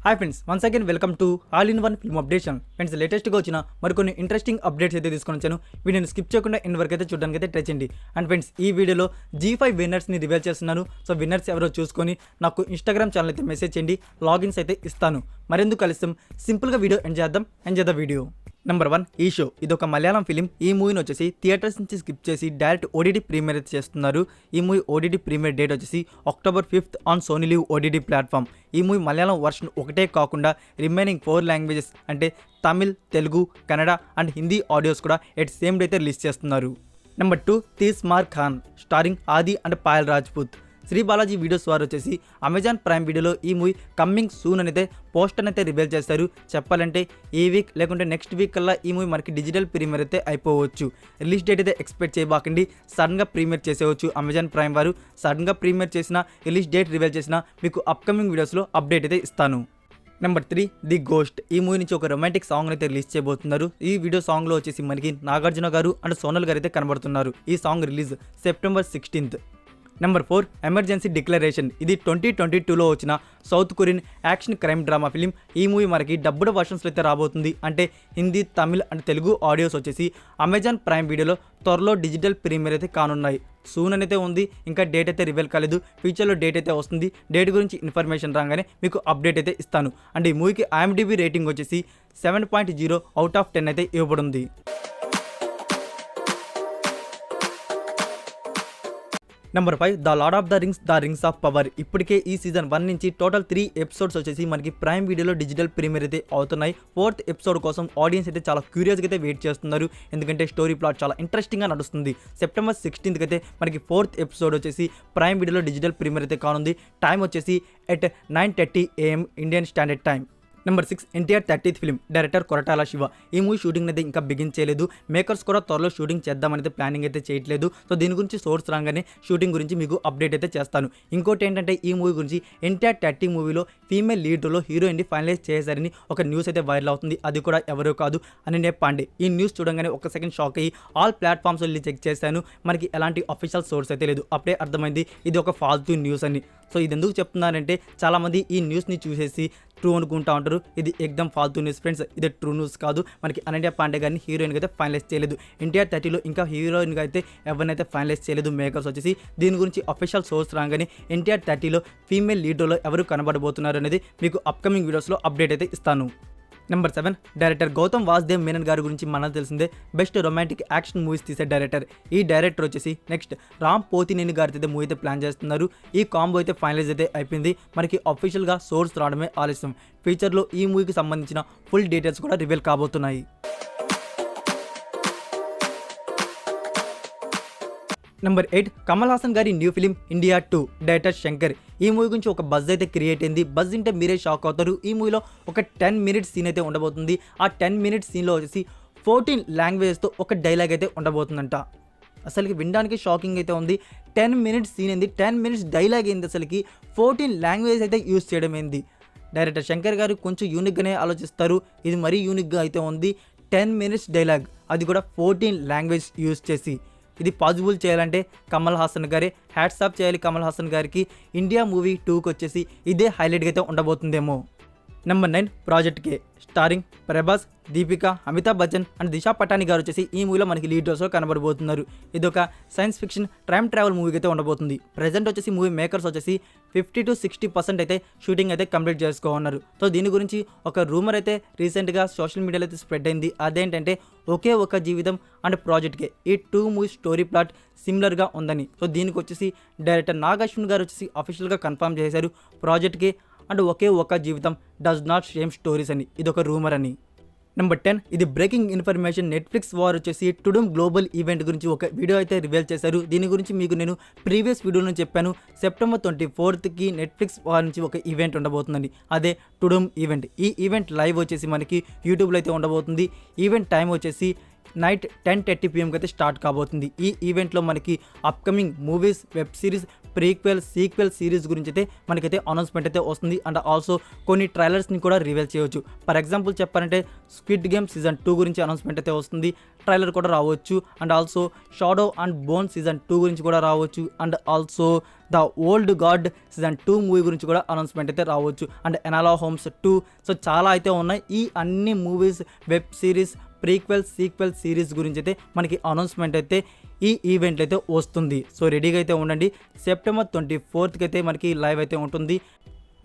Hi friends, once again welcome to all in one film updation. Friends, లేటెస్ట్గా వచ్చిన మరికొన్ని interesting updates అయితే తీసుకొని వచ్చాను. వీడియోని స్కిప్ చేయకుండా ఎండ్ వరకు అయితే చూడడానికి అయితే ట్రై చేయండి. అండ్ ఫ్రెండ్స్, ఈ వీడియోలో G5 విన్నర్స్ని రివీల్ చేస్తున్నాను. సో విన్నర్స్ ఎవరో చూసుకొని నాకు ఇన్స్టాగ్రామ్ ఛానల్ అయితే మెసేజ్ చేయండి, లాగిన్స్ అయితే ఇస్తాను. మరెందుకు కలుస్తాం, సింపుల్గా video enjoy the video. Number 1 ఈ షో. ఇది ఒక మలయాళం ఫిలిం. ఈ మూవీని వచ్చేసి థియేటర్స్ నుంచి స్కిప్ చేసి డైరెక్ట్ ఓటీటీ ప్రీమియర్ అయితే చేస్తున్నారు. ఈ మూవీ ఓటీటీ ప్రీమియర్ డేట్ వచ్చేసి October 5th on Sony Liv OTT platform. ఈ మూవీ మలయాళం వర్షన్ ఒకటే కాకుండా రిమైనింగ్ 4 లాంగ్వేజెస్ అంటే తమిళ్, తెలుగు, కన్నడ అండ్ హిందీ ఆడియోస్ కూడా ఎట్ సేమ్ డే అయితే రిలీజ్ చేస్తున్నారు. Number 2 Tees Maar Khan starring Aadi and Payal Rajput. Sri Balaji videos వారు వచ్చేసి అమెజాన్ ప్రైమ్ వీడియోలో ఈ మూవీ కమ్మింగ్ సూన్ అయితే పోస్టర్ అయితే రివీల్ చేస్తారు. చెప్పాలంటే ఈ వీక్ లేకుంటే నెక్స్ట్ వీక్ కల్లా ఈ మూవీ మనకి డిజిటల్ ప్రీమియర్ అయితే అయిపోవచ్చు. రిలీజ్ డేట్ అయితే ఎక్స్పెక్ట్ చేయబాకండి, సడన్గా ప్రీమియర్ చేసేవచ్చు అమెజాన్ ప్రైమ్ వారు. సడన్గా ప్రీమియర్ చేసిన, రిలీజ్ డేట్ రివీల్ చేసిన మీకు అప్కమింగ్ వీడియోస్లో అప్డేట్ అయితే ఇస్తాను. Number 3 the ghost. ఈ మూవీ నుంచి ఒక రొమాంటిక్ సాంగ్ అయితే రిలీజ్ చేయబోతున్నారు. ఈ వీడియో సాంగ్లో వచ్చేసి మనకి నాగార్జున గారు అండ్ సోనల్ గారు అయితే కనబడుతున్నారు. ఈ song release September 16th. Number 4 emergency declaration. ఇది 2022లో వచ్చిన south Korean action crime drama film. ఈ మూవీ మనకి డబ్బుడ్ వర్షన్స్లో అయితే రాబోతుంది. అంటే హిందీ, తమిళ్ అండ్ తెలుగు ఆడియోస్ వచ్చేసి అమెజాన్ ప్రైమ్ వీడియోలో త్వరలో డిజిటల్ ప్రీమియర్ అయితే కానున్నాయి. సూన్ అయితే ఉంది, ఇంకా డేట్ అయితే రివీల్ కాలేదు. ఫ్యూచర్లో డేట్ అయితే వస్తుంది. డేట్ గురించి ఇన్ఫర్మేషన్ రాగానే మీకు అప్డేట్ అయితే ఇస్తాను. అండ్ ఈ మూవీకి IMDb రేటింగ్ వచ్చేసి 7.0 out of 10 అయితే ఇవ్వబడింది. Number 5 the lord of the rings of power. ఇప్పటికే ఈ సీజన్ 1 నుంచి టోటల్ 3 ఎపిసోడ్స్ వచ్చేసి మనకి ప్రైమ్ వీడియోలో డిజిటల్ ప్రీమియర్ అయితే అవుతున్నాయి. 4th ఎపిసోడ్ కోసం ఆడియన్స్ అయితే చాలా క్యూరియస్గా అయితే వెయిట్ చేస్తున్నారు. ఎందుకంటే స్టోరీ ప్లాట్ చాలా ఇంట్రెస్టింగ్గా నడుస్తుంది. September 16th అయితే మనకి 4th ఎపిసోడ్ వచ్చేసి ప్రైమ్ వీడియోలో డిజిటల్ ప్రీమియర్ అయితే కానుంది. టైం వచ్చేసి at 9:30 AM Indian standard time. Number 6 NTR 30th film. Director Koratala Shiva. ఈ మూవీ షూటింగ్ అయితే ఇంకా బిగిన్ చేయలేదు. మేకర్స్ కూడా త్వరలో షూటింగ్ చేద్దామనేది ప్లానింగ్ అయితే చేయట్లేదు. సో దీని గురించి సోర్స్ రాగానే షూటింగ్ గురించి మీకు అప్డేట్ అయితే చేస్తాను. ఇంకోటి ఏంటంటే ఈ మూవీ గురించి ఎన్టీఆర్ 30 మూవీలో ఫీమేల్ లీడ్లో హీరోయిన్ని ఫైనలైజ్ చేశారని ఒక న్యూస్ అయితే వైరల్ అవుతుంది. అది కూడా ఎవరో కాదు, అనన్య పాండే. ఈ న్యూస్ చూడగానే ఒక సెకండ్ షాక్ అయ్యి ఆల్ ప్లాట్ఫామ్స్ వెళ్ళి చెక్ చేశాను. మనకి ఎలాంటి అఫీషియల్ సోర్స్ అయితే లేదు. అప్పుడే అర్థమైంది ఇది ఒక ఫాల్తూ న్యూస్ అని. సో ఇది ఎందుకు చెప్తున్నారంటే చాలామంది ఈ న్యూస్ని చూసేసి ట్రూ అనుకుంటా ఉంటారు. ఇది ఎక్దమ్ ఫాల్తూ న్యూస్ ఫ్రెండ్స్. ఇది ట్రూ న్యూస్ కాదు. మనకి అనన్య పాండే గారిని హీరోయిన్గా అయితే ఫైనలైజ్ చేయలేదు. ఎన్టీఆర్ 30లో ఇంకా హీరోయిన్గా అయితే ఎవరినైతే ఫైనలైజ్ చేయలేదు మేకర్స్ వచ్చేసి. దీని గురించి అఫీషియల్ సోర్స్ రాగానే ఎన్టీఆర్ 30లో ఫీమేల్ లీడ్లో ఎవరు కనబడబోతున్నారు అనేది మీకు అప్కమింగ్ వీడియోస్లో అప్డేట్ అయితే ఇస్తాను. నెంబర్ 7 డైరెక్టర్ గౌతమ్ వాసుదేవ్ మేనన్ గారి గురించి మనకు తెలిసిందే. బెస్ట్ రొమాంటిక్ యాక్షన్ మూవీస్ తీసే డైరెక్టర్. ఈ డైరెక్టర్ వచ్చేసి నెక్స్ట్ రామ్ పోతినేని గారితో అయితే మూవీ అయితే ప్లాన్ చేస్తున్నారు. ఈ కాంబో అయితే ఫైనలైజ్ అయితే అయిపోయింది. మనకి అఫీషియల్గా సోర్స్ రావడమే ఆలస్యం. ఫ్యూచర్లో ఈ మూవీకి సంబంధించిన ఫుల్ డీటెయిల్స్ కూడా రివీల్ కాబోతున్నాయి. నెంబర్ 8 కమల్ హాసన్ గారి new film India 2. Director Shankar. ఈ మూవీ గురించి ఒక బజ్ అయితే క్రియేట్ అయింది. బజ్ అంటే మీరే షాక్ అవుతారు. ఈ మూవీలో ఒక 10 minutes సీన్ అయితే ఉండబోతుంది. ఆ 10 minutes సీన్లో వచ్చేసి 14 లాంగ్వేజెస్తో ఒక డైలాగ్ అయితే ఉండబోతుందంట. అసలుకి వినడానికి షాకింగ్ అయితే ఉంది. 10 minutes సీన్ ఏంది, 10 minutes డైలాగ్ ఏంది, అసలుకి 14 లాంగ్వేజెస్ అయితే యూజ్ చేయడం ఏంది. డైరెక్టర్ శంకర్ గారు కొంచెం యూనిక్గానే ఆలోచిస్తారు. ఇది మరీ యూనిక్గా అయితే ఉంది. 10 minutes డైలాగ్, అది కూడా 14 లాంగ్వేజ్ యూజ్ చేసి. ఇది పాసిబుల్ చేయాలంటే కమల్ హాసన్ గారే హ్యాట్స్ ఆఫ్ చేయాలి. కమల్ హాసన్ గారికి ఇండియా మూవీ 2కి వచ్చేసి ఇదే హైలైట్గా అయితే ఉండబోతుందేమో. Number 9 Project K starring Prabhas, Deepika, Amitabh Bachchan and Disha Patani garu వచ్చేసి ఈ మూవీలో మనకి లీడ్ రోల్స్లో కనబడబోతున్నారు. ఇది ఒక సైన్స్ ఫిక్షన్ టైమ్ ట్రావెల్ మూవీకి అయితే ఉండబోతుంది. ప్రజెంట్ వచ్చేసి మూవీ మేకర్స్ వచ్చేసి 50 to 60% అయితే షూటింగ్ అయితే కంప్లీట్ చేసుకోన్నారు. సో దీని గురించి ఒక రూమర్ అయితే రీసెంట్గా సోషల్ మీడియాలో అయితే స్ప్రెడ్ అయింది. అదేంటంటే ఒకే ఒక జీవితం అండ్ ప్రాజెక్ట్ కే ఈ 2 మూవీ స్టోరీ ప్లాట్ సిమిలర్గా ఉందని. సో దీనికి వచ్చేసి డైరెక్టర్ నాగార్జున గారు వచ్చేసి అఫీషియల్గా కన్ఫర్మ్ చేశారు. ప్రాజెక్ట్ కే అండ్ ఒకే ఒక జీవితం డస్ నాట్ సేమ్ స్టోరీస్ అని. ఇది ఒక రూమర్ అని. నెంబర్ 10 ఇది బ్రేకింగ్ ఇన్ఫర్మేషన్. నెట్ఫ్లిక్స్ వారు వచ్చేసి టుడుమ్ గ్లోబల్ ఈవెంట్ గురించి ఒక వీడియో అయితే రివీల్ చేశారు. దీని గురించి మీకు నేను ప్రీవియస్ వీడియోలో చెప్పాను. September 24th నెట్ఫ్లిక్స్ వారి నుంచి ఒక ఈవెంట్ ఉండబోతుందండి. అదే టుడుమ్ ఈవెంట్. ఈ ఈవెంట్ లైవ్ వచ్చేసి మనకి యూట్యూబ్లో అయితే ఉండబోతుంది. ఈవెంట్ టైం వచ్చేసి నైట్ 10:30 PM అయితే స్టార్ట్ కాబోతుంది. ఈ ఈవెంట్లో మనకి upcoming movies, web series, prequel sequel series గురించి అయితే మనకైతే అనౌన్స్మెంట్ అయితే వస్తుంది. అండ్ ఆల్సో కొన్ని ట్రైలర్స్ని కూడా రివీల్ చేయవచ్చు. ఫర్ ఎగ్జాంపుల్ చెప్పాలంటే స్క్విడ్ గేమ్ సీజన్ 2 గురించి అనౌన్స్మెంట్ అయితే వస్తుంది, ట్రైలర్ కూడా రావచ్చు. And also shadow and bone season 2 గురించి కూడా రావచ్చు. And also the old God season 2 movie గురించి కూడా అనౌన్స్మెంట్ అయితే రావచ్చు. And ఎనాలా homes 2. సో చాలా అయితే ఉన్నాయి. ఈ అన్ని movies, web series, prequel sequel series గురించి అయితే మనకి అనౌన్స్మెంట్ అయితే ఈ ఈవెంట్లో అయితే వస్తుంది. సో రెడీగా అయితే ఉండండి. సెప్టెంబర్ 24th అయితే మనకి లైవ్ అయితే ఉంటుంది.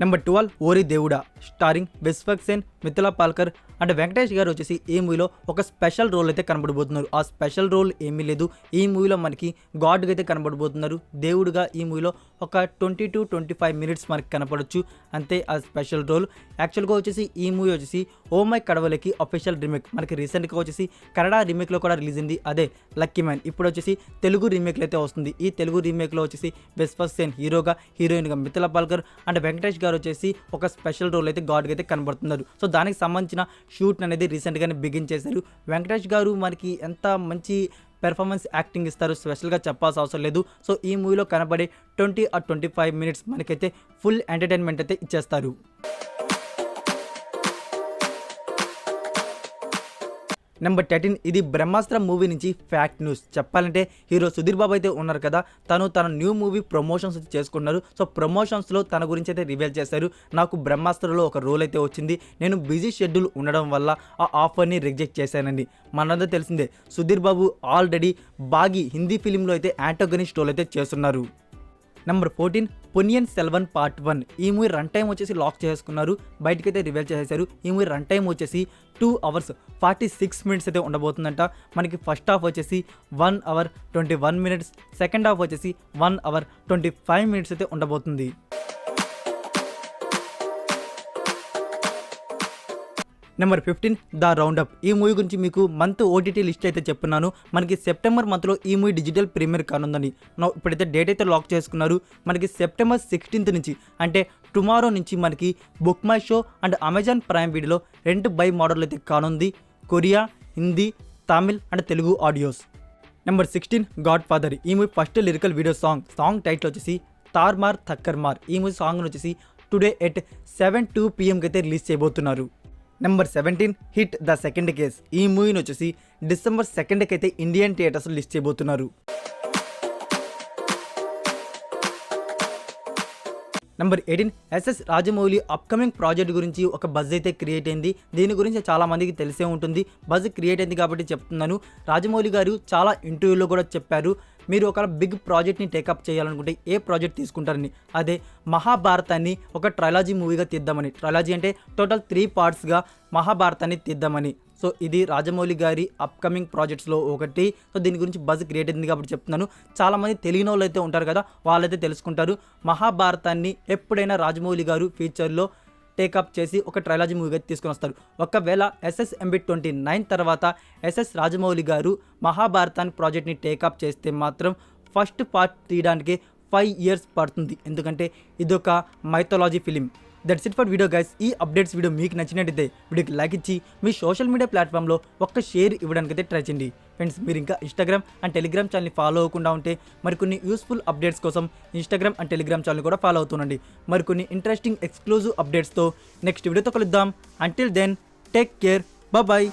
నెంబర్ 12 ఓరి దేవుడా స్టారింగ్ విశ్వక్ సేన్, మిథిలా పాల్కర్ అండ్ వెంకటేష్ గారు వచ్చేసి ఈ మూవీలో ఒక స్పెషల్ రోల్ అయితే కనబడబోతున్నారు. ఆ స్పెషల్ రోల్ ఏమీ లేదు, ఈ మూవీలో మనకి గాడ్గా అయితే కనబడబోతున్నారు. దేవుడుగా ఈ మూవీలో ఒక 20 to 25 minutes మనకి కనపడవచ్చు, అంతే ఆ స్పెషల్ రోల్. యాక్చువల్గా వచ్చేసి ఈ మూవీ వచ్చేసి ఓ మై కడవలకి అఫీషియల్ రీమేక్. మనకి రీసెంట్గా వచ్చేసి కన్నడ రీమేక్లో కూడా రిలీజ్ అయింది, అదే లక్కీ మ్యాన్. ఇప్పుడు వచ్చేసి తెలుగు రీమేక్లో అయితే వస్తుంది. ఈ తెలుగు రీమేక్లో వచ్చేసి విశ్వక్ సేన్ హీరోగా, హీరోయిన్గా మిథిలా పాల్కర్ అండ్ వెంకటేష్ గారు వచ్చేసి ఒక స్పెషల్ రోల్ అయితే గాడ్గా అయితే కనబడుతున్నారు. సో దానికి సంబంధించిన షూట్ అనేది రీసెంట్గానే బిగిన్ చేశారు. వెంకటేష్ గారు మనకి ఎంత మంచి పెర్ఫార్మెన్స్ యాక్టింగ్ ఇస్తారు, స్పెషల్గా చెప్పాల్సిన అవసరం లేదు. సో ఈ మూవీలో కనబడే 20 or 25 minutes మనకైతే ఫుల్ ఎంటర్టైన్మెంట్ అయితే ఇచ్చేస్తారు. నెంబర్ 13 ఇది బ్రహ్మాస్త్ర మూవీ నుంచి ఫ్యాక్ట్ న్యూస్. చెప్పాలంటే హీరో సుధీర్ బాబు అయితే ఉన్నారు కదా, తన న్యూ మూవీ ప్రమోషన్స్ అయితే చేసుకున్నారు. సో ప్రమోషన్స్లో తన గురించి అయితే రివీల్ చేశారు. నాకు బ్రహ్మాస్త్రలో ఒక రోల్ అయితే వచ్చింది, నేను బిజీ షెడ్యూల్ ఉండడం వల్ల ఆ ఆఫర్ని రిజెక్ట్ చేశానండి. మనందరూ తెలిసిందే సుధీర్ బాబు ఆల్రెడీ బాగి హిందీ ఫిలింలో అయితే యాంటోగనిస్ట్ రోల్ అయితే చేస్తున్నారు. Number 14 Ponniyin Selvan part 1. ఈ మూవీ రన్ టైం వచ్చేసి లాక్ చేసుకున్నారు, బయటకైతే రివీల్ చేశారు. ఈ మూవీ రన్ టైం వచ్చేసి 2 hours 46 minutes అయితే ఉండబోతుందంట. మనకి ఫస్ట్ హాఫ్ వచ్చేసి 1 hour 21 minutes, సెకండ్ హాఫ్ వచ్చేసి 1 hour 25 minutes అయితే ఉండబోతుంది. Number 15 The Roundup. ఈ మూవీ గురించి మీకు మంత్ ఓటీటీ లిస్ట్ అయితే చెప్తున్నాను. మనకి సెప్టెంబర్ మంత్లో ఈ మూవీ డిజిటల్ ప్రీమియర్ కానుందని ఇప్పుడైతే డేట్ అయితే లాక్ చేసుకున్నారు. మనకి సెప్టెంబర్ 16th నుంచి అంటే టుమారో నుంచి మనకి Book My Show and Amazon Prime వీడియోలో రెంట్ బై మోడల్ అయితే కానుంది. Korea, Hindi, Tamil and Telugu audios. Number 16 Godfather. ఈ movie first lyrical video song title వచ్చేసి తార్ మార్ థక్కర్ మార్. ఈ మూవీ సాంగ్ వచ్చేసి టుడే ఎట్ 7:02 PM అయితే రిలీజ్ చేయబోతున్నారు. Number 17 Hit the second case. ఈ మూవీని వచ్చేసి డిసెంబర్ 2nd అయితే ఇండియన్ థియేటర్స్ లిస్ట్ చేయబోతున్నారు. Number 18 SS Rajamouli upcoming project గురించి ఒక బజ్ అయితే క్రియేట్ అయింది. దీని గురించి చాలా మందికి తెలిసే ఉంటుంది, బజ్ క్రియేట్ అయింది కాబట్టి చెప్తున్నాను. రాజమౌళి గారు చాలా ఇంటర్వ్యూలో కూడా చెప్పారు, మీరు ఒక బిగ్ ప్రాజెక్ట్ని టేకప్ చేయాలనుకుంటే ఏ ప్రాజెక్ట్ తీసుకుంటారని. అదే మహాభారతాన్ని ఒక ట్రైలాజీ మూవీగా తీద్దామని. ట్రైలాజీ అంటే టోటల్ 3 partsగా మహాభారతాన్ని తీద్దామని. సో ఇది రాజమౌళి గారి అప్కమింగ్ ప్రాజెక్ట్స్లో ఒకటి. సో దీని గురించి బజ్ క్రియేట్ అయింది కాబట్టి చెప్తున్నాను. చాలామంది తెలియని వాళ్ళు అయితే ఉంటారు కదా, వాళ్ళైతే తెలుసుకుంటారు. మహాభారతాన్ని ఎప్పుడైనా రాజమౌళి గారు ఫ్యూచర్లో టేకప్ చేసి ఒక ట్రైలాజీ మూవీగా తీసుకొని వస్తారు. ఒకవేళ SSMB 29 తర్వాత ఎస్ఎస్ రాజమౌళి గారు మహాభారతాన్ని ప్రాజెక్ట్ని టేకప్ చేస్తే మాత్రం ఫస్ట్ పార్ట్ తీయడానికి 5 years పడుతుంది, ఎందుకంటే ఇదొక mythology film. That's it for video guys. ఈ అప్డేట్స్ వీడియో మీకు నచ్చినట్టయితే వీడియోకి లైక్ ఇచ్చి మీ సోషల్ మీడియా ప్లాట్ఫామ్లో ఒక్క షేర్ ఇవ్వడానికి అయితే ట్రై చేయండి. ఫ్రెండ్స్, మీరు ఇంకా ఇన్స్టాగ్రామ్ అండ్ టెలిగ్రామ్ ఛానల్ని ఫాలో అవ్వకుండా ఉంటే మరికొన్ని యూస్ఫుల్ అప్డేట్స్ కోసం ఇన్స్టాగ్రామ్ అండ్ టెలిగ్రామ్ ఛానల్ కూడా ఫాలో అవుతుండండి. మరికొన్ని ఇంట్రెస్టింగ్ ఎక్స్క్లూజివ్ అప్డేట్స్తో నెక్స్ట్ వీడియోతో కలుద్దాం. Until then take care, bye.